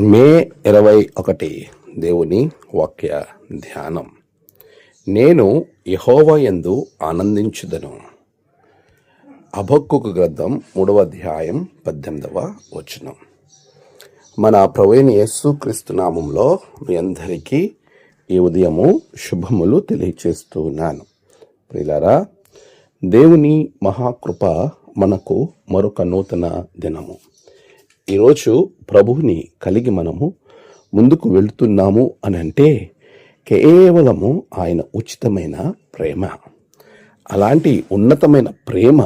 మే 21 దేవుని వాక్య ధ్యానం. నేను యెహోవా యందు ఆనందించుదను. హబక్కూకు గ్రంథం 3వ అధ్యాయం 18వ వచనం. మన ప్రభువైన యేసుక్రీస్తు నామములో మీ అందరికీ ఈ ఉదయము శుభములు తెలియచేస్తూ ఉన్నాను. ప్రియులారా, దేవుని మహాకృప మనకు మరొక నూతన దినము. ఈరోజు ప్రభువుని కలిగి మనము ముందుకు వెళుతున్నాము అని అంటే కేవలము ఆయన ఉచితమైన ప్రేమ. అలాంటి ఉన్నతమైన ప్రేమ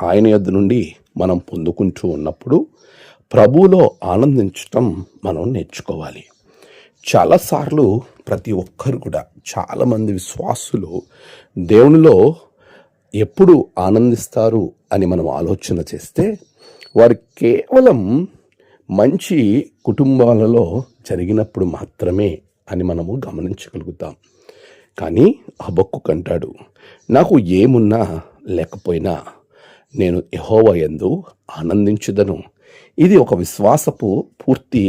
ఆయన యొద్ద నుండి మనం పొందుకుంటూ ఉన్నప్పుడు ప్రభువులో ఆనందించటం మనం నేర్చుకోవాలి. చాలాసార్లు ప్రతి ఒక్కరు కూడా, చాలామంది విశ్వాసులు దేవునిలో ఎప్పుడు ఆనందిస్తారు అని మనం ఆలోచన చేస్తే వారు కేవలం మంచి కుటుంబాలలో జరిగినప్పుడు మాత్రమే అని మనము గమనించగలుగుతాం. కానీ హబక్కూకు అంటాడు, నాకు ఏమున్నా లేకపోయినా నేను యెహోవా యందు ఆనందించుదను. ఇది ఒక విశ్వాసపు పూర్తి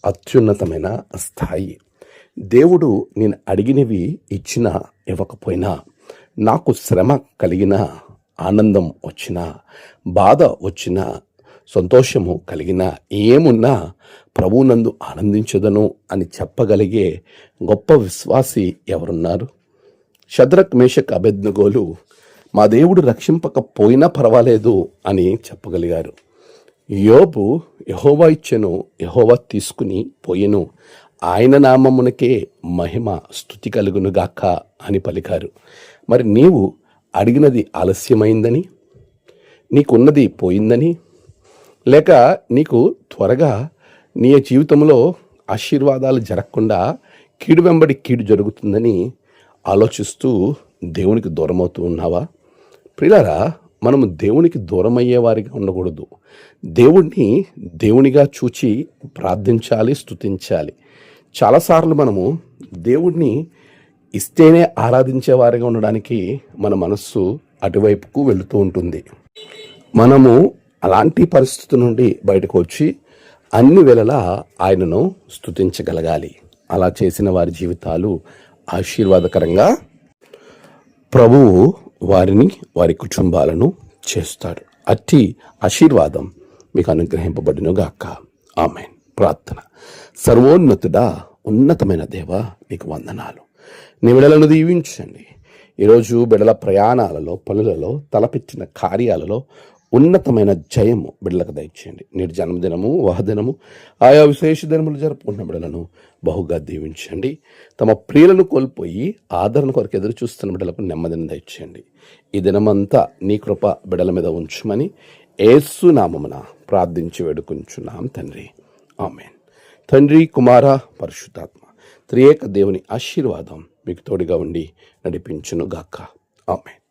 అత్యున్నతమైన స్థాయి. దేవుడు నేను అడిగినవి ఇచ్చినా ఇవ్వకపోయినా, నాకు శ్రమ కలిగిన, ఆనందం వచ్చినా, బాధ వచ్చినా, సంతోషము కలిగిన, ఏమున్నా ప్రభువునందు ఆనందించదను అని చెప్పగలిగే గొప్ప విశ్వాసి ఎవరున్నారు? షద్రక్, మేషక్, అబేద్నెగోలు మా దేవుడు రక్షింపకపోయినా పర్వాలేదు అని చెప్పగలిగారు. యోబు యెహోవా ఇచ్చెను, యెహోవా తీసుకుని పోయెను, ఆయన నామమునకే మహిమ, స్తుతి కలుగునుగాక అని పలికారు. మరి నీవు అడిగినది ఆలస్యమైందని, నీకున్నది పోయిందని, లేక నీకు త్వరగా నీ జీవితంలో ఆశీర్వాదాలు జరగకుండా కీడు వెంబడి కీడు జరుగుతుందని ఆలోచిస్తూ దేవునికి దూరమవుతూ ఉన్నావా? ప్రియులారా, మనము దేవునికి దూరం అయ్యేవారిగా ఉండకూడదు. దేవుణ్ణి దేవునిగా చూచి ప్రార్థించాలి, స్తుతించాలి. చాలాసార్లు మనము దేవుణ్ణి ఇస్తేనే ఆరాధించే వారిగా ఉండడానికి మన మనస్సు అటువైపుకు వెళుతూ ఉంటుంది. మనము అలాంటి పరిస్థితి నుండి బయటకు వచ్చి అన్ని వేళలా ఆయనను స్తుతించగలగాలి. అలా చేసిన వారి జీవితాలు ఆశీర్వాదకరంగా ప్రభువు వారిని, వారి కుటుంబాలను చేస్తాడు. అట్టి ఆశీర్వాదం మీకు అనుగ్రహింపబడునుగాక. ఆమేన్. ప్రార్థన. సర్వోన్నతుడా, ఉన్నతమైన దేవా, నీకు వందనాలు. నీ బిడ్డలను దీవించండి. ఈరోజు బిడ్డల ప్రయాణాలలో, పనులలో, తలపెట్టిన కార్యాలలో ఉన్నతమైన జయము బిడ్డలకు దయచేయండి. నేటి జన్మదినము, వాహదినము, ఆయా విశేష దినములు జరుపుకున్న బిడ్డలను బహుగా దీవించండి. తమ ప్రియులను కోల్పోయి ఆదరణ కొరకు ఎదురు చూస్తున్న బిడ్డలకు నెమ్మదిని దయచేయండి. ఈ దినమంతా నీ కృప బిడ్డల మీద ఉంచుమని యేసు నామమున ప్రార్థించి వేడుకుంటున్నాం తండ్రి. ఆమేన్. తండ్రి, కుమార, పరిశుద్ధాత్మ త్రియేక దేవుని ఆశీర్వాదం మీకు తోడుగా ఉండి నడిపించును గాక. ఆమేన్.